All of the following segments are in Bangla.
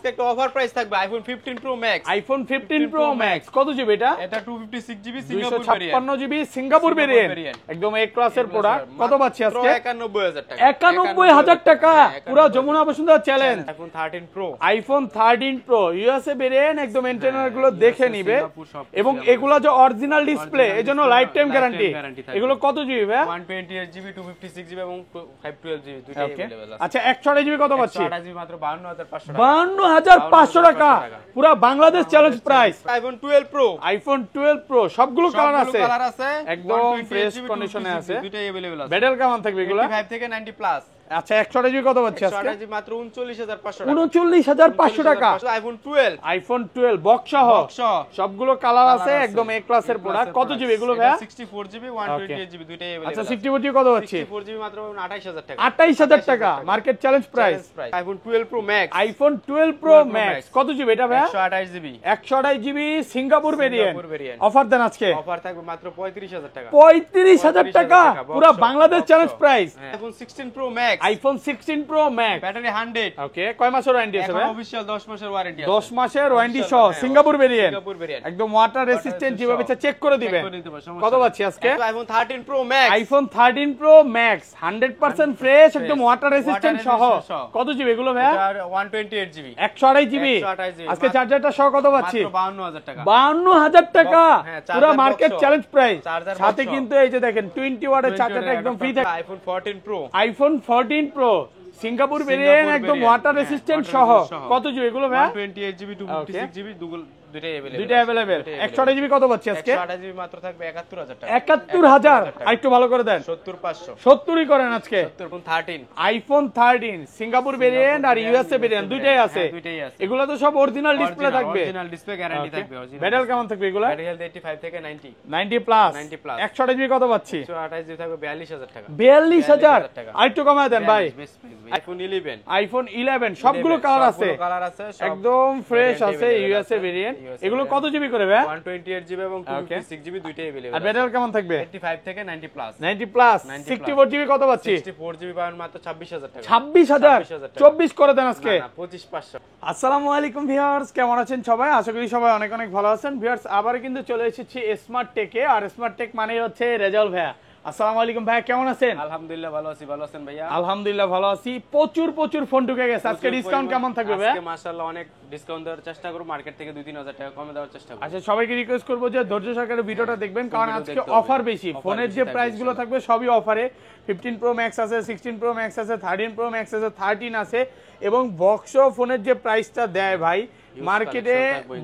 আজকে একটা অফার প্রাইস থাকবে iPhone 15 pro max. IPhone 15 pro max কত জিবি এটা? এটা 256 GB Singapore variant. 256 GB Singapore variant, একদম এ ক্লাসের প্রোডাক্ট। কত পাচ্ছি আজকে? 91000 টাকা। 91000 টাকা, পুরো Jamuna Bashundhara challenge. IPhone 13 pro, iPhone 13 pro USA variant, একদম এন্টেনার গুলো দেখে নিবে এবং এগুলা যে অরিজিনাল ডিসপ্লে, এজন্য লাইফ টাইম গ্যারান্টি। এগুলো কত জিবি ভাই? 128 জিবি 256 জিবি এবং 512 জিবি দুটোই अवेलेबल আছে। আচ্ছা 128 জিবি কত পাচ্ছি? 128 জিবি মাত্র 52500 টাকা। 52500 টাকা, পুরো Bangladesh challenge price. IPhone 12 pro, iPhone 12 pro সবগুলো কালার আছে, কালার আছে, একদম ফ্রেশ কন্ডিশনে আছে, দুটোই अवेलेबल আছে। ব্যাটারি কেমন থাকবে এগুলো? 85 থেকে 90 প্লাস। আচ্ছা 128 জিবি কত পাচ্ছি আজকে? 128 জিবি মাত্র 39500 টাকা। 39500 টাকা। আইফোন 12, আইফোন 12 বক্স সহ সবগুলো কালার আছে, একদম এ ক্লাসের প্রোডাক্ট। কত জিবি এগুলো ভাই? 64 জিবি 128 জিবি দুটোই अवेलेबल আচ্ছা আছে। 64 জিবি কত পাচ্ছি? 64 জিবি মাত্র 28000 টাকা। 28000 টাকা market challenge price. IPhone 12 pro max, iPhone 12 pro max কত জিবি এটা ভাই? 128 GB 128 GB Singapore variant. Offer দেন আজকে? অফার থাকবে মাত্র 35000 টাকা। 35000 টাকা, পুরো Bangladesh challenge price. IPhone 16 pro max, iPhone 16 pro max, battery 100। Okay, কয় মাসের ওয়ারেন্টি আছে ভাই? অফিশিয়াল 10 মাসের ওয়ারেন্টি আছে। 10 মাসের ওয়ারেন্টি সহ সিঙ্গাপুর ভেরিয়েন্ট, সিঙ্গাপুর ভেরিয়েন্ট, একদম ওয়াটার রেসিস্ট্যান্ট, যেভাবে চেক করে দিবেন। কত পাচ্ছি আজকে? IPhone 13 pro max, iPhone 13 pro max 100% fresh, একদম ওয়াটার রেসিস্ট্যান্ট সহ। কত জিবি এগুলো ভাই? 128 জিবি 128 জিবি। আজকে চার্জারটা সহ কত পাচ্ছি? মাত্র 52000 টাকা। 52000 টাকা, পুরো market box challenge price. Charger সাথে কিন্তু এই যে দেখেন 20 ওয়াটের চার্জারটা একদম ফ্রি থাকে। IPhone 14 pro, iPhone 14 pro Singapore variant, একদম ওয়াটার রেসিস্ট্যান্ট সহ। কত জিবি এগুলো ভাই? 128 জিবি 256 জিবি দুটোই अवेलेबल। দুটোই अवेलेबल। 128 জিবি কত পাচ্ছি আজকে? 128 জিবি মাত্র থাকবে 71000 টাকা। 71000, আরেকটু ভালো করে দেন। 70500, 70ই করেন আজকে। 70 13 আইফোন 13 সিঙ্গাপুর ভেরিয়েন্ট আর ইউএসএ ভেরিয়েন্ট দুইটাই আছে। দুইটাই আছে। এগুলো তো সব অরিজিনাল ডিসপ্লে থাকবে, অরিজিনাল ডিসপ্লে গ্যারান্টি থাকবে। ব্যাটারি কেমন থাকবে এগুলো? ব্যাটারি হেলথ 85 থেকে 90 90 প্লাস। 90 প্লাস। 128 জিবি কত পাচ্ছি? 128 জিবি থাকবে 42000 টাকা। 42000, আরেকটু কমায় দেন ভাই। আইফোন 11, আইফোন 11 সবগুলো কালার আছে, একদম ফ্রেশ আছে, ইউএসএ ভেরিয়েন্ট। এগুলো কত জিবি করে ভাই? 128 জিবি এবং 256 জিবি দুইটাই अवेलेबल। আর ব্যাটারি কেমন থাকবে? 85 থেকে 90 প্লাস। 90 প্লাস। 64 জিবি কত পাচ্ছি? 64 জিবি পাবেন মাত্র 26000 টাকা। 26000, 24 করে দেন আজকে। না 25500। আসসালামু আলাইকুম ভিউয়ার্স, কেমন আছেন সবাই? আশা করি সবাই অনেক অনেক ভালো আছেন। ভিউয়ার্স আবার কিন্তু চলে এসেছি স্মার্ট টেকে, আর স্মার্ট টেক মানে হচ্ছে রেজাউল ভাইয়া। আসসালামু আলাইকুম ভাইয়া, কেমন আছেন? আলহামদুলিল্লাহ ভালো আছি, ভালো আছেন ভাইয়া? আলহামদুলিল্লাহ ভালো আছি। প্রচুর ফোন ঢুকে গেছে, আজকে ডিসকাউন্ট কেমন থাকবে ভাইয়া? আজকে মাশাআল্লাহ অনেক ডিসকাউন্ট দেওয়ার চেষ্টা করব, মার্কেট থেকে 2-3000 টাকা কমে দেওয়ার চেষ্টা করব। আচ্ছা সবাইকে রিকোয়েস্ট করব যে ধৈর্য সহকারে ভিডিওটা দেখবেন, কারণ আজকে অফার বেশি। ফোনের যে প্রাইস গুলো থাকবে সবই অফারে। 15 প্রো ম্যাক্স আছে, 16 প্রো ম্যাক্স আছে, 13 প্রো ম্যাক্স আছে, 13 আছে, এবং বক্স ফোনের যে প্রাইসটা দেয় ভাই মার্কেটে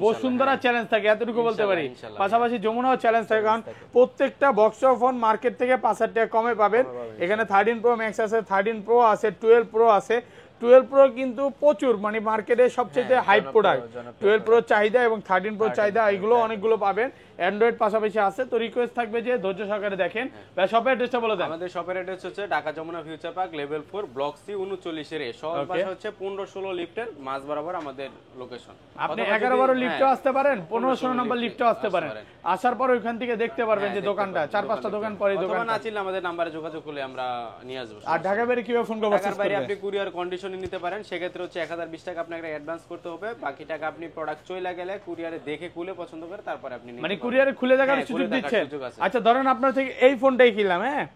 বসুন্ধরা চ্যালেঞ্জ থাকে, এতটুকু বলতে পারি। পাশাপাশি যমুনাও চ্যালেঞ্জ থাকে, কারণ প্রত্যেকটা বক্স ফোন মার্কেট থেকে 5000 টাকা কমে পাবেন। এখানে 13 প্রো ম্যাক্স আছে, 13 প্রো আছে, 12 প্রো আছে। 12 প্রো কিন্তু প্রচুর, মানে মার্কেটে সবচেয়ে হাইপ প্রোডাক্ট। 12 প্রো চাহিদা এবং 13 প্রো চাহিদা, এগুলো অনেকগুলো পাবেন। অ্যান্ড্রয়েড পাশাপাশি আছে, তো রিকোয়েস্ট থাকবে যে ধৈর্য সহকারে দেখেন। ভাই শপের অ্যাড্রেসটা বলে দেন। আমাদের শপের অ্যাড্রেস হচ্ছে Dhaka Jamuna future park level 4 block C 39 এর শপ পাশে হচ্ছে 15-16 লিফটের মাঝ বরাবর আমাদের লোকেশন। আপনি 11-12 লিফটে আসতে পারেন, 15-16 নম্বর লিফটে আসতে পারেন। আসার পর ওইখান থেকে দেখতে পারবেন যে দোকানটা 4-5টা দোকান পরে দোকান না ছিল, আমাদের নম্বরে যোগাযোগ করলে আমরা নিয়ে আসব। আর ঢাকা বাইরে কিভাবে ফোন করব? ঢাকার বাইরে আপনি কুরিয়ার কন্ডিশনে নিতে পারেন, সেক্ষেত্রে হচ্ছে 1020 টাকা আপনাকে অ্যাডভান্স করতে হবে, বাকি টাকা আপনি প্রোডাক্ট চলে গেলে কুরিয়ারে দেখে খুলে পছন্দ করে তারপরে আপনি নিতে পারবেন। মানে কুরিয়ারে খুলে দেখার সুযোগ দিচ্ছেন? আচ্ছা ধরেন আপনার থেকে এই ফোনটাই কিনলাম, হ্যাঁ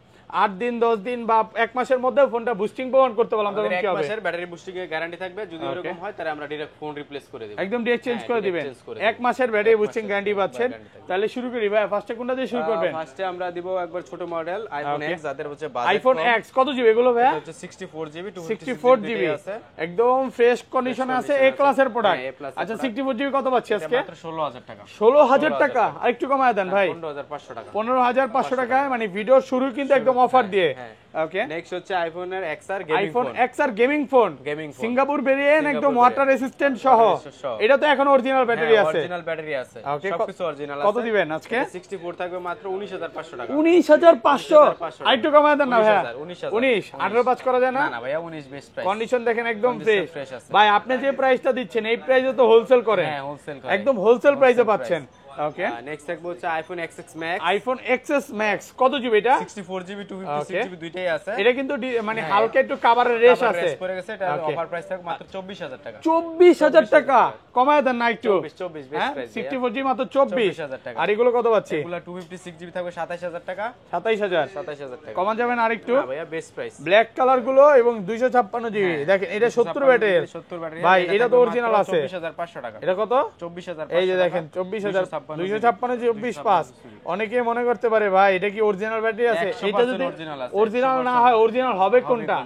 8 দিন 10 দিন বা 1 মাসের মধ্যে ফোনটা বুস্টিং প্রমাণ করতে বললাম, তখন কি হবে? 1 মাসের ব্যাটারি বুস্টিং এর গ্যারান্টি থাকবে, যদি এরকম হয় তাহলে আমরা ডাইরেক্ট ফোন রিপ্লেস করে দেব, একদম ডিরেক্ট চেঞ্জ করে দিবেন। 1 মাসের ব্যাটারি বুস্টিং গ্যারান্টি পাচ্ছেন। তাহলে শুরু করি ভাই, ফার্স্টে কোনটা দিয়ে শুরু করবেন? ফার্স্টে আমরা দিব একবার ছোট মডেল আইফোন X, যাদের হচ্ছে বাজেট আইফোন X কত জিবি এগুলো ভাই? হচ্ছে 64 জিবি 64 জিবি আছে, একদম ফ্রেশ কন্ডিশনে আছে, এ ক্লাসের প্রোডাক্ট। আচ্ছা 64 জিবি কত পাচ্ছি আজকে? মাত্র 16000 টাকা। 16000 টাকা, আরেকটু কমায় দেন ভাই। 15500 টাকা। 15500 টাকায়, মানে ভিডিওর শুরু কিন্তু একদম অফার দিয়ে। ওকে, নেক্সট হচ্ছে আইফোন এর XR gaming phone. IPhone XR gaming phone, Singapore variant, একদম ওয়াটার রেসিস্ট্যান্ট সহ। এটা তো এখন অরিজিনাল ব্যাটারি আছে, অরিজিনাল ব্যাটারি আছে, সবকিছু অরিজিনাল আছে। কত দিবেন আজকে? 64 থাকবে মাত্র 19500 টাকা। 19500, আরেকটু কমায় দেন না ভাই। 19 18 করা যায় না? না ভাইয়া 19 বেস্ট প্রাইস। কন্ডিশন দেখেন একদম ফ্রেশ ভাই। আপনি যে প্রাইসটা দিচ্ছেন এই প্রাইসে তো হোলসেল করেন? হ্যাঁ হোলসেল করে, একদম হোলসেল প্রাইসে পাচ্ছেন। ওকে নেক্সট থাকবে হচ্ছে iPhone XS Max। IPhone XS Max কত জিবি এটা? 64GB 256GB দুইটাই আছে। এটা কিন্তু মানে হালকা একটু কভারের রেশ আছে। রেশ পড়ে গেছে, এটা অফার প্রাইস থাকবে মাত্র 24000 টাকা। 24000 টাকা কমায় দেন না একটু। 24 বেস্ট প্রাইস। 64GB মাত্র 24000 টাকা। আর এগুলো কত পাচ্ছি? এগুলো 256GB থাকবে 27000 টাকা। 27000 টাকা। কমান যাবেন আরেকটু? না ভাইয়া বেস্ট প্রাইস। ব্ল্যাক কালার গুলো এবং 256GB দেখেন এটা 70 ব্যাটারি। 70 ব্যাটারি ভাই এটা তো অরিজিনাল আছে। 24500 টাকা। এটা কত? 24500। এই যে দেখেন 24000 256 24 অনেকে মনে করতে পারে ভাই এটা কি অরিজিনাল ব্যাটারি আছে? এটা যদি অরিজিনাল না হয় অরিজিনাল হবে কোনটা?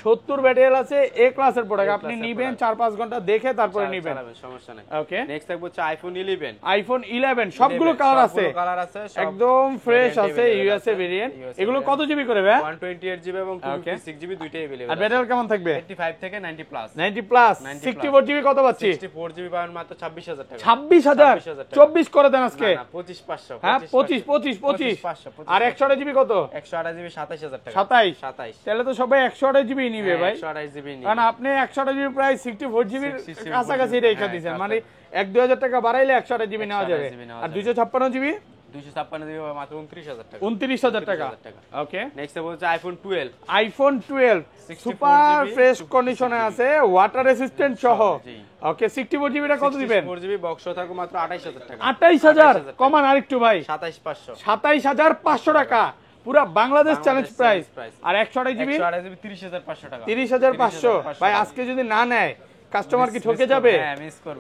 70 ব্যাটারি আছে এ ক্লাসের প্রোডাক্ট, আপনি নিবেন 4-5 ঘন্টা দেখে তারপরে নিবেন, সমস্যা নাই। ওকে। নেক্সট থাকবে হচ্ছে আইফোন 11। আইফোন 11 সবগুলো কালার আছে, একদম ফ্রেশ আছে, ইউএসএ ভেরিয়েন্ট। এগুলো কত জিবি করে ভাই? 128GB এবং 256GB দুইটাই अवेलेबल। আর ব্যাটারি কেমন থাকবে? 85 থেকে 90 প্লাস। 90 প্লাস। 64GB কত পাচ্ছি? 64GB পাবেন মাত্র 26000 টাকা। 26000 24 করে দেন আজকে। না 25500। হ্যাঁ 25 আর 128GB কত? 128GB 27000 টাকা। 27 তাহলে তো সবাই 128GB নিবে ভাই। 128GB নিবে। কারণ আপনি 128GB প্রায় 64GB কাছাকাছি রেখে দিয়েছেন, মানে 1-2000 টাকা বাড়াইলে 128GB নেওয়া যাবে। আর 256GB 256GB মাত্র 29000 টাকা। 29000 টাকা, ওকে। নেক্সট হচ্ছে আইফোন 12। আইফোন 12 সুপার ফ্রেশ কন্ডিশনে আছে, ওয়াটার রেসিস্ট্যান্ট সহ, ওকে। 64GB টা কত দিবেন? 64GB বক্স থাকবে মাত্র 28000 টাকা। 28000 কমান আরেকটু ভাই। 27500। 27500 টাকা পুরা বাংলাদেশ চ্যালেঞ্জ প্রাইস। আর 128GB 30500 টাকা। 30500 ভাই আজকে যদি না নেয় কাস্টমার কি ঠকে যাবে?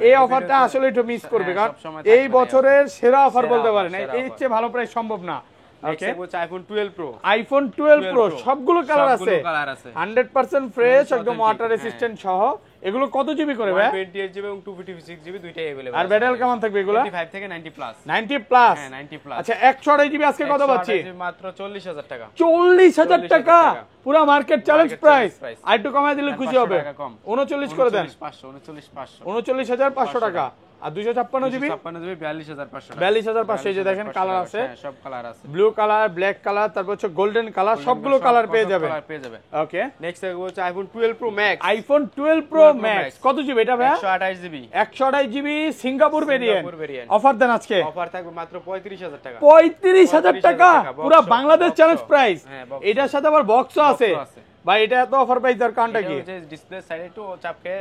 এই অফারটা আসলে একটু মিস করবে, কারণ এই বছরের সেরা অফার বলতে পারেন, এর চেয়ে ভালো প্রাইস সম্ভব না। ওকে, আইফোন 12 প্রো। আইফোন 12 প্রো সবগুলো কালার আছে, 100% ফ্রেশ, একদম ওয়াটার রেসিস্ট্যান্ট সহ। এগুলো কত জিবি করে ভাই? 128GB এবং 256GB দুইটাই अवेलेबल। আর ব্যাটারি কেমন থাকবে এগুলো? 85 থেকে 90 প্লাস। 90 প্লাস। হ্যাঁ 90 প্লাস। আচ্ছা 128GB আজকে কত পাচ্ছি? মাত্র 40000 টাকা। 40000 টাকা পুরো মার্কেট চ্যালেঞ্জ প্রাইস। আর একটু কমায় দিলে খুশি হবে। 39 করে দেন। 39500 টাকা। আর 256GB 42500 এই যে দেখেন কালার আছে, সব কালার আছে, ব্লু কালার, ব্ল্যাক কালার, তারপর হচ্ছে গোল্ডেন কালার, সবগুলো কালার পেয়ে যাবে। ওকে, নেক্সট হচ্ছে iPhone 12 pro max. IPhone 12 pro max কত জিবি এটা ভাই? 128GB 128GB Singapore variant. Offer দেন আজকে। অফার থাকবে মাত্র 35000 টাকা। 35000 টাকা পুরো বাংলাদেশ চ্যালেঞ্জ প্রাইস। এটার সাথে আবার বক্সও আছে ভাই। এটা এত অফার প্রাইস দেওয়ার কারণটা কি? ডিসপ্লে সাইডে একটু চাপকে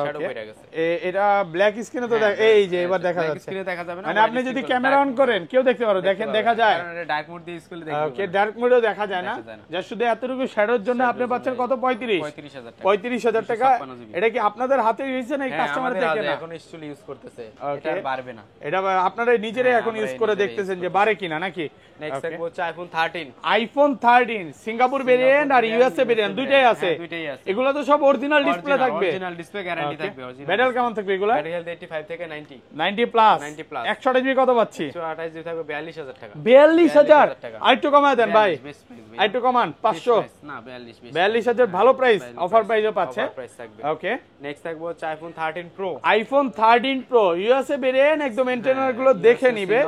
শ্যাডো হয়ে গেছে। এটা ব্ল্যাক স্ক্রিনে তো এই যে এবার দেখা যাচ্ছে, স্ক্রিনে দেখা যাবে না, মানে আপনি যদি ক্যামেরা অন করেন কেউ দেখতে পারো, দেখেন দেখা যায়। কারণ এটা ডার্ক মোড দিয়ে স্ক্রিনে দেখতে ওকে, ডার্ক মোডেও দেখা যায় না, যা শুধু এতটুকু শ্যাডোর জন্য আপনি পাচ্ছেন কত? 35000 টাকা। এটা কি আপনাদের হাতে রয়েছে না কাস্টমার দেখে না? এখন স্টুল ইউজ করতেছে, এটা বাড়বে না। এটা আপনারা নিজেরাই এখন ইউজ করে দেখতেছেন যে বাড়ে কিনা নাকি। নেক্সট হচ্ছে আইফোন 13। আইফোন 13 সিঙ্গাপুর ভেরিয়েন্ট আর ইউএসএ ভেরিয়েন্ট দুইটাই আছে। এগুলো তো সব অরিজিনাল ডিসপ্লে থাকবে, অরিজিনাল ডিসপ্লে গ্যারান্টি থাকবে। ব্যাটারি কেমন থাকবে এগুলো? ব্যাটারি হেলথ 85 থেকে 90 প্লাস। 128GB কত পাচ্ছি? 128GB থাকবে 42000 টাকা। 42000 আরেকটু কমায় দেন ভাই, আরেকটু কমান 500 না 42 42000 ভালো প্রাইস, অফার প্রাইসও পাচ্ছে। ওকে, নেক্সট থাকবে হচ্ছে iPhone 13 pro. IPhone 13 pro USA variant, একদম এন্টেনার গুলো দেখে নিবে,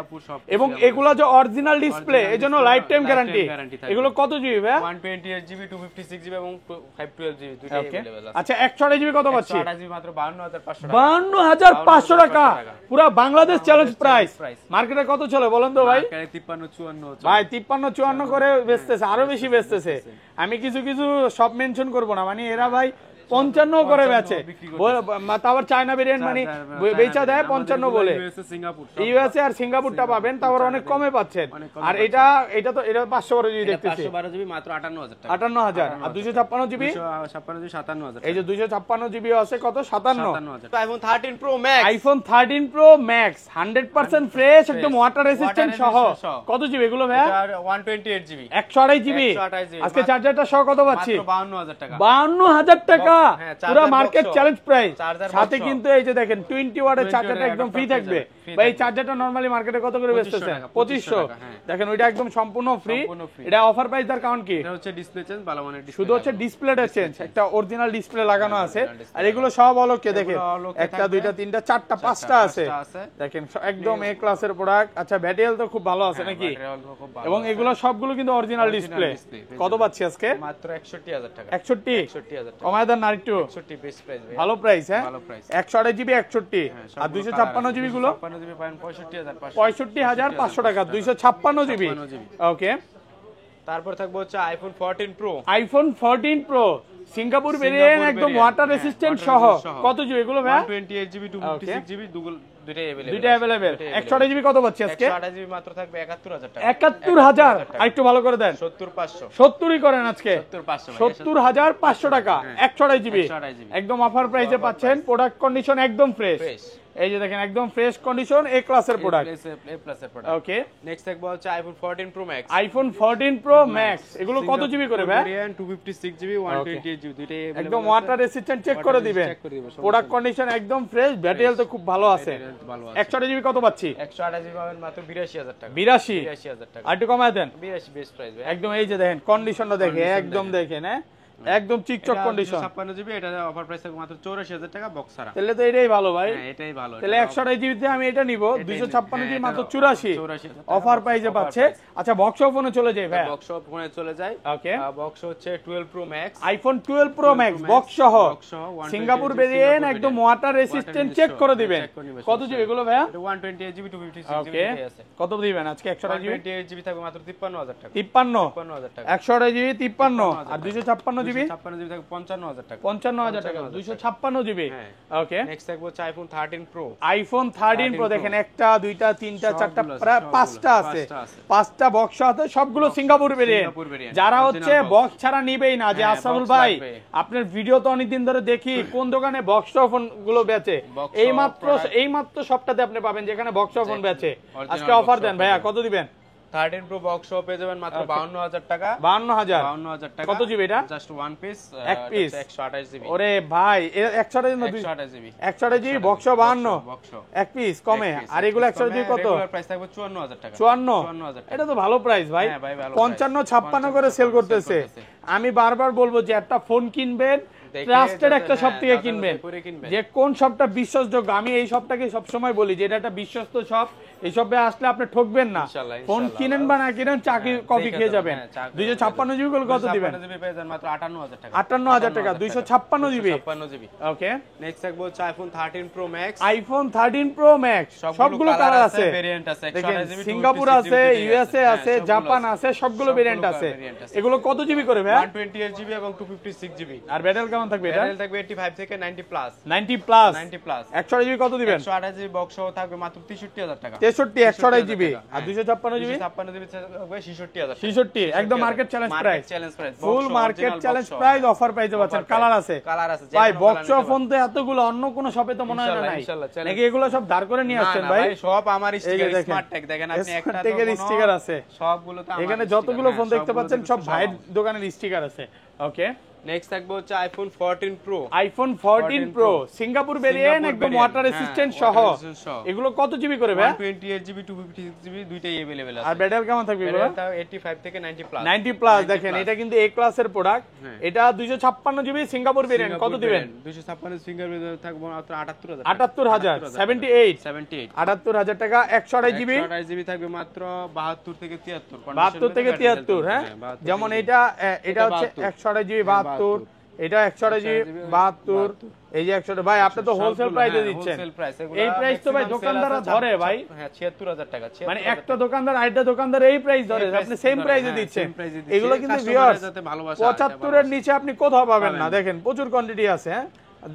এবং এগুলো যে অরিজিনাল ডিসপ্লে এজন্য লাইফ টাইম গ্যারান্টি। এগুলো কত জিবি ভাই? 128GB 256GB এবং 512GB দুটোই अवेलेबल আছে। আচ্ছা 128GB কত পাচ্ছি? 128GB মাত্র 52500 টাকা। 52500 টাকা পুরো বাংলাদেশ চ্যালেঞ্জ প্রাইস। মার্কেটে কত চলে বলেন তো ভাই? মার্কেটে 53-54 ভাই 53-54 করে বেচতেছে, আরো বেশি বেচতেছে। আমি কিছু কিছু সব মেনশন করব না, মানে এরা ভাই 55 করে বেচে, তারপর চায়না ভেরিয়েন্ট মানে বেচা দেয় 55 বলে। ইউএসএ আর সিঙ্গাপুরটা পাবেন তারপর অনেক কমে পাচ্ছেন। আর এটা তো এটা 512GB দেখতেছি, 512GB মাত্র 58000 টাকা। 58000। আর 256GB 57000। এই যে 256GB আছে কত? 57। IPhone 13 pro max. IPhone 13 pro max 100% fresh, একদম ওয়াটার রেসিস্ট্যান্ট সহ। কত জিবি এগুলো ভাই? 128GB 128GB। আজকে চার্জারটা সহ কত পাচ্ছি? 52000 টাকা। 52000 টাকা পুরো মার্কেট চ্যালেঞ্জ প্রাইস। সাথে কিন্তু এই যে দেখেন 20 ওয়াটের চার্জারটা একদম ফ্রি থাকবে ভাই। এই চার্জারটা নরমালি মার্কেটে কত করে বেচতেছে? 2500। দেখেন ওইটা একদম সম্পূর্ণ ফ্রি। এটা অফার প্রাইস তার কারণ কি? এটা হচ্ছে ডিসপ্লে চেঞ্জ, ভালো মানের ডিসপ্লে, শুধু হচ্ছে ডিসপ্লেটা চেঞ্জ, একটা অরিজিনাল ডিসপ্লে লাগানো আছে। আর এগুলো সব অলকে দেখেন, একটা দুইটা তিনটা চারটা পাঁচটা আছে দেখেন, একদম এ ক্লাসের প্রোডাক্ট। আচ্ছা ব্যাটারি হেলথ তো খুব ভালো আছে নাকি? এবং এগুলো সবগুলো কিন্তু অরিজিনাল ডিসপ্লে। কত পাচ্ছি আজকে? মাত্র 61000 টাকা। 61 কমায় দেন আরেকটু 61 বেস্ট প্রাইস ভাই, ভালো প্রাইস হ্যাঁ ভালো প্রাইস। 128 জিবি 61 আর 256 জিবি গুলো 56 জিবি পাবেন 65500 65500 টাকা 256 জিবি 256 জিবি। ওকে তারপর থাকবে হচ্ছে iPhone 14 pro, iPhone 14 pro Singapore variant একদম ওয়াটার রেসিস্ট্যান্ট সহ কত জিবি এগুলো ভাই 128 জিবি 256 জিবি দুটোই अवेलेबल, দুইটা अवेलेबल 128 জিবি কত পাচ্ছি আজকে 128 জিবি মাত্র থাকবে 71000 টাকা 71000 আরেকটু ভালো করে দেন 70500 70ই করেন আজকে 70500 70500 টাকা 128 জিবি 128 জিবি একদম অফার প্রাইসে পাচ্ছেন প্রোডাক্ট কন্ডিশন একদম ফ্রেশ ফ্রেশ, এই যে দেখেন একদম ফ্রেশ কন্ডিশন এ ক্লাসের প্রোডাক্ট এ প্লাসের প্রোডাক্ট। ওকে নেক্সট থাকবে হচ্ছে iPhone 14 pro max, iPhone 14 pro max এগুলো কত জিবি করে ভাই ভেরিয়েন্ট 256 জিবি 128 জিবি দুটোই available একদম আছে। ওয়াটার রেসিস্ট্যান্ট চেক করে দিবেন check করে দিবেন, প্রোডাক্ট কন্ডিশন একদম ফ্রেশ ব্যাটারি হেলথ খুব ভালো আছে ভালো আছে। 128 জিবি কত পাচ্ছি 128 জিবি পাবেন মাত্র 82000 টাকা 82 82000 টাকা আর একটু কমায় দেন 82 বেস্ট প্রাইস ভাই। একদম এই যে দেখেন কন্ডিশনটা দেখে একদম দেখেন হ্যাঁ একদম চিকচক কন্ডিশন 56 জিবি, এটা অফার প্রাইস থাকবে মাত্র 84000 টাকা বক্স ছাড়া। তাহলে তো এটাই ভালো ভাই হ্যাঁ এটাই ভালো, তাহলে 128 জিবিতে আমি এটা নিব 256 জিবি মাত্র 84,000 84 টাকা অফার প্রাইসে পাচ্ছে আচ্ছা বক্স ফোনে চলে যাই ভাই বক্স ফোনে চলে যায়। ওকে বক্স হচ্ছে 12 pro max, iPhone 12 pro max box সহ সিঙ্গাপুর ভেরিয়েন্ট একদম ওয়াটার রেসিস্ট্যান্ট চেক করে দিবেন কত জিবি এগুলো ভাইয়া 128 জিবি 256 ওকে জিবি আছে। কত দিবেন আজকে 128 জিবি 128 জিবি থাকবে মাত্র 53000 টাকা 53 55000 টাকা 128 জিবি 53 আর 256 জিবি 56 জিবি থাকবে 55000 টাকা 55000 টাকা 256 জিবি হ্যাঁ। ওকে নেক্সট থাকবে হচ্ছে আইফোন 13 প্রো, আইফোন 13 প্রো দেখেন একটা দুইটা তিনটা চারটা সবগুলো, প্রায় সবগুলো, পাঁচটা আছে পাঁচটা আছে। পাঁচটা বক্স আছে সবগুলো সিঙ্গাপুর ভেরিয়েন্ট সিঙ্গাপুর variant, যারা original হচ্ছে box। বক্স ছাড়া নিবেই না যে হ্যাঁ, আসাদুল box ভাই লাগবে। আপনার ভিডিও তো অনেকদিন ধরে দেখি কোন দোকানে বক্স ফোন গুলো বেচে Box এইমাত্র সবটাতে আপনি পাবেন যেখানে বক্স ফোন বেচে original আজকে box অফার দেন shop ভাইয়া পাবেন। কত দিবেন 13 প্রো বক্স শপ পেয়ে যাবেন মাত্র 52000 টাকা 52000 52000 টাকা কত জিবি এটা জাস্ট ওয়ান পিস, এক piece। 128 জিবি ওরে ভাই 128 না 128 জিবি 128 জিবি বক্স 52 বক্স এক পিস কমে আর এগুলো 128 জিবি কত রেগুলার প্রাইস থাকবে 54000 টাকা 54 টাকা। এটা তো ভালো প্রাইস ভাই হ্যাঁ ভাই, ভালো 55 56 করে সেল করতেছে আমি বারবার বলবো যে একটা ফোন কিনবেন দেখে ট্রাস্টেড যাতে- একটা শপ হ্যাঁ, থেকে যাচাই কিনবেন বাছাই করে কিনবেন। যে কোন শপটা বিশ্বাসযোগ্য আমি এই শপটাকে সবসময় বলি যে এটা একটা বিশ্বস্ত শপ এই শপে আসলে আপনি ঠকবেন না ইনশাআল্লাহ, ফোন ইনশাআল্লাহ। কিনেন বা না কিনেন চাকরি হ্যাঁ, কপি দেখে খেয়ে যাবেন, যাবেন হ্যাঁ, চাকরি 256 জিবি করে কত দিবেন 256 জিবি পেয়ে যাবেন মাত্র 58000 টাকা 58000 টাকা 256 জিবি 56 জিবি। ওকে নেক্সট থাকবে হচ্ছে iPhone 13 pro max, iPhone 13 pro max সবগুলো কালার আছে ভেরিয়েন্ট আছে দেখেন 128 জিবি সিঙ্গাপুর আছে ইউএসএ আছে জাপান আছে সবগুলো ভেরিয়েন্ট আছে এগুলো কত জিবি করে ভাই 128 জিবি এবং 256 জিবি। আর ব্যাটারি কেমন থাকবে এটা ব্যাটারি থাকবে 85 থেকে 90 প্লাস 90 প্লাস 90 প্লাস 128 জিবি কত দিবেন 128 জিবি বক্স সহ থাকবে মাত্র 63000 টাকা 63 128 জিবি টাকা, আর হ্যাঁ। 256 জিবি 256 জিবি থাকবে 66000 66 একদম market challenge price challenge price full market challenge price offer প্রাইসে পাচ্ছেন কালার আছে কালার আছে ভাই বক্স ফোন তো এতগুলো অন্য কোন শপে তো মনে হয় না ইনশাআল্লাহ, নাই ইনশাআল্লাহ, challenge। নাকি এগুলো সব ধার করে নিয়ে আসছেন ভাই সব আমার এই যে স্টিকার দেখেন স্মার্ট ট্যাগ দেখেন আপনি একটা স্মার্ট ট্যাগের স্টিকার আছে সবগুলো তো আমার এখানে sticker, যতগুলো হ্যাঁ, ফোন দেখতে সবগুলো পাচ্ছেন কিন্তু সব ভাইয়ের দোকানের স্টিকার আছে ওকে নেক্সট থাকবে হচ্ছে iPhone 14 pro, iPhone 14 pro Singapore variant একদম ওয়াটার রেসিস্ট্যান্ট সহ এগুলো কত জিবি করে ভাই 128 জিবি 256 জিবি দুইটাই अवेलेबल আছে। আর ব্যাটারি কেমন থাকবে এগুলো এটা 85 থেকে 90 প্লাস 90 প্লাস দেখেন এটা কিন্তু এ ক্লাসের প্রোডাক্ট হ্যাঁ। এটা 256 জিবি সিঙ্গাপুর ভেরিয়েন্ট কত দিবেন 256 ফিঙ্গার থাকবে মাত্র 78000 78000 78 78 78000 টাকা 128 জিবি 128 জিবি থাকবে মাত্র 72 থেকে 73 72 থেকে 73 হ্যাঁ যেমন এটা এটা হচ্ছে 128 জিবি 72 এটা 128 জিবি 72 এই যে 100 ভাই আপনি তো হোলসেল প্রাইসে দিচ্ছেন এই প্রাইস তো ভাই দোকানদাররা ধরে ভাই হ্যাঁ 76000 টাকা মানে একটা দোকানদার আরেকটা দোকানদার এই প্রাইস ধরে আপনি সেম প্রাইসে দিচ্ছেন এগুলো কিন্তু ভিউয়ার্স 75 এর নিচে আপনি কোথাও পাবেন না দেখেন প্রচুর কোয়ান্টিটি আছে হ্যাঁ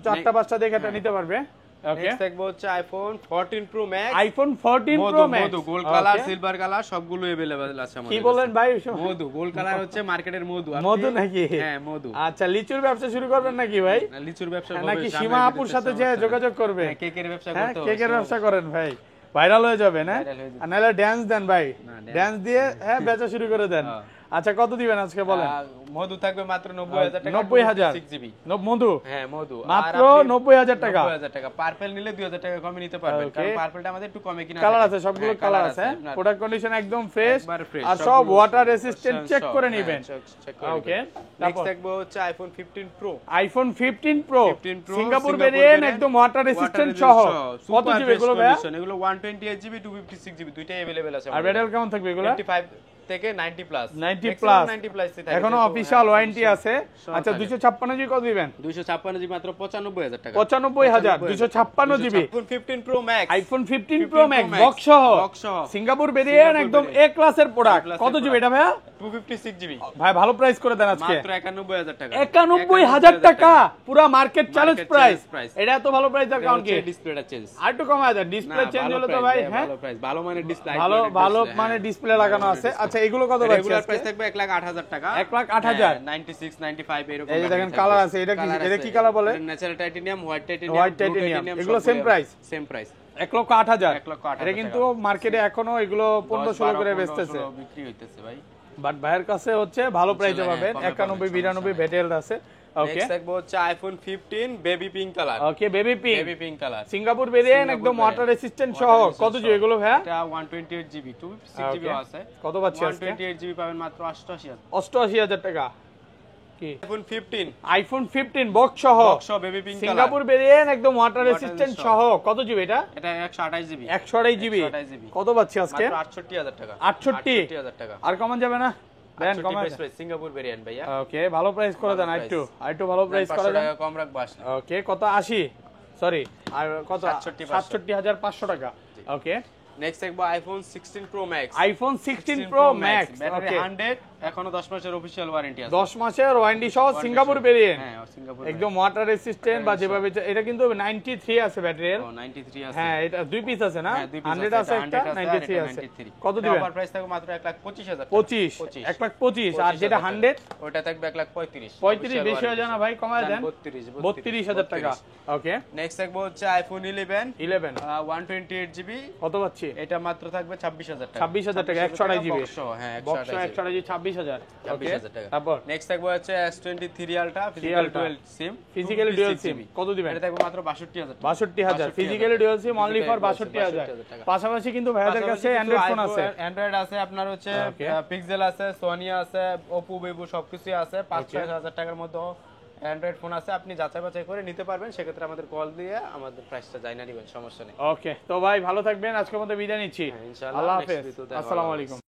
চারটা পাঁচটা দেখে এটা নিতে পারবে ওকে নেক্সট থাকবে হচ্ছে iPhone 14 pro max iPhone 14 pro max মধু গোল্ড কালার সিলভার কালার সবগুলো अवेलेबल আছে আমাদের কি বলেন ভাই মধু গোল্ড কালার হচ্ছে মার্কেটের মধু মধু নাকি হ্যাঁ মধু আচ্ছা লিচুর ব্যবসা শুরু করবেন নাকি ভাই লিচুর ব্যবসা নাকি সীমা আপুর সাথে যে যোগাযোগ করবে কেকের ব্যবসা হ্যাঁ করতে হবে কেকের ব্যবসা করেন ভাই ভাইরাল হয়ে যাবে না আর নাহলে ড্যান্স দেন ভাই ড্যান্স দিয়ে হ্যাঁ বেচা শুরু করে দেন আচ্ছা কত দিবেন আজকে বলেন মধু থাকবে মাত্র 90000 টাকা 90000 6 জিবি মধু হ্যাঁ মধু মাত্র 90000 টাকা 90000 টাকা পার্পল নিলে 2000 টাকা কমে নিতে পারবেন কারণ পার্পলটা আমাদের একটু কমে কিনা কালার আছে সবগুলো কালার আছে প্রোডাক্ট কন্ডিশন একদম ফ্রেশ একবারে fresh, আর সব ওয়াটার রেসিস্ট্যান্ট চেক করে নেবেন ওকে নেক্সট থাকবে হচ্ছে iPhone 15 pro iPhone 15 pro 15 Pro, Singapore Singapore variant variant, একদম ওয়াটার রেসিস্ট্যান্ট সহ কত জিবি এগুলো ভাই এগুলো 128 জিবি 256 জিবি দুইটাই अवेलेबल আছে আর ব্যাটারি কেমন থাকবে এগুলো 85 থেকে 90 প্লাস 90 প্লাস 90 প্লাস এখনো অফিশিয়াল ওয়ারেন্টি আছে। আচ্ছা 256 জিবি কত দিবেন? 256 জিবি মাত্র 95000 টাকা। 95000 256 GB iPhone 15 pro max, iPhone 15 pro max box সহ সিঙ্গাপুর ভেরিয়েন্ট একদম এ ক্লাসের প্রোডাক্ট। কত জিবি এটা ভাইয়া? 256 জিবি ভাই ভালো প্রাইস করে দেন আজকে, মাত্র 91000 টাকা। 91000 টাকা পুরো মার্কেট চ্যালেঞ্জ প্রাইস। এটা এত ভালো প্রাইস এর কারণ কি? ডিসপ্লেটা চেঞ্জ আর একটু কমায় দেন, ডিসপ্লে চেঞ্জ হলো তো ভাই। হ্যাঁ ভালো প্রাইস, ভালো মানের ডিসপ্লে, ভালো মানে ডিসপ্লে লাগানো আছে। আচ্ছা এগুলো কত পাচ্ছেন? রেগুলার প্রাইস থাকবে 1,08,000 টাকা। 1,08,000 96 95 এরকম। এই যে দেখেন কালার আছে, এটা কি কালার বলে? Natural titanium, white white titanium, এগুলো সেম প্রাইস? Same price 1,08,000। 1,08,000 এটা কিন্তু মার্কেটে এখনো এগুলো 15-16 করে বেচতেছে, বিক্রি হইতেছে ভাই। বাট ভাইয়ের কাছে হচ্ছে ভালো প্রাইসে পাবেন। 91 92 ভেটেল আছে। ওকে নেক্সট দেখবো হচ্ছে iPhone 15 baby pink colour. Okay baby pink colour Singapore variant একদম ওয়াটার রেসিস্ট্যান্ট সহ। কত জিবি এগুলো ভাইয়া? এটা 128 জিবি 256 জিবি আছে। কত পাচ্ছেন আজকে? 128 জিবি পাবেন মাত্র 88000। 88000 টাকা। কি আইফোন 15 বক্স সহ baby pink colour, Singapore variant একদম ওয়াটার রেসিস্ট্যান্ট সহ। কত জিবি এটা? এটা 128 জিবি 128 জিবি। কত পাচ্ছি আজকে? মাত্র 68000 টাকা। 68000 টাকা। আর কমান যাবে না? দেন কমান। সিঙ্গাপুর ভেরিয়েন্ট ভাইয়া। ওকে ভালো প্রাইস করে দেন, আইটু ভালো প্রাইস করে দেন। টাকা কম রাখবো আসলে। ওকে কত? 80 সরি আর কত? 67500 টাকা। ওকে নেক্সট দেখবো iPhone 16 pro max. IPhone 16 pro max battery 100, এখনো 10 মাসের অফিশিয়াল ওয়ারেন্টি আছে। 10 মাসের ওয়ারেন্টি সহ সিঙ্গাপুর ভেরিয়েন্ট। হ্যাঁ সিঙ্গাপুর একদম ওয়াটার রেসিস্ট্যান্ট বা যেভাবে এটা কিন্তু 93 আছে ব্যাটারি। 93 আছে। হ্যাঁ এটা দুই পিস আছে না? 100 আছে একটা, 93 আছে। কত কত দিবেন? অফার প্রাইস থাকবে মাত্র 1,25,000 টাকা। 25 1,25,000। আর যেটা 100 ওটা থাকবে 1,35,000। 35 বেশি হয়ে যায় না ভাই? কমায় দেন 32,000 টাকা। ওকে নেক্সট দেখবো হচ্ছে আইফোন 11 128 জিবি। কত পাচ্ছি? এটা মাত্র থাকবে 26,000 টাকা। 26,000 টাকা 128 জিবি হ্যাঁ বক্স 128 জিবি 26,000 টাকা। তারপর নেক্সট থাকবে হচ্ছে S23 ultra physical Altra। Dual sim. Physically dual sim কত দিবেন? এটা থাকবে মাত্র 62,000 টাকা। 62,000 physically dual sim only for 62,000। পাশাপাশি কিন্তু ভাইয়াদের কাছে অ্যান্ড্রয়েড ফোন আছে। অ্যান্ড্রয়েড আছে আপনার হচ্ছে পিক্সেল আছে, সোনি আছে, ওপো ভিভো সবকিছুই আছে। 5-6 টাকার মধ্যে অ্যান্ড্রয়েড ফোন আছে, আপনি যাচাই বাছাই করে নিতে পারবেন। সেক্ষেত্রে আমাদের কল দিয়ে আমাদের প্রাইসটা জানিয়ে নেবেন, সমস্যা নেই। ওকে তো ভাই ভালো থাকবেন, আজকের মতো বিদায় নিচ্ছি। ইনশাআল্লাহ আল্লাহ হাফেজ, আসসালামু আলাইকুম।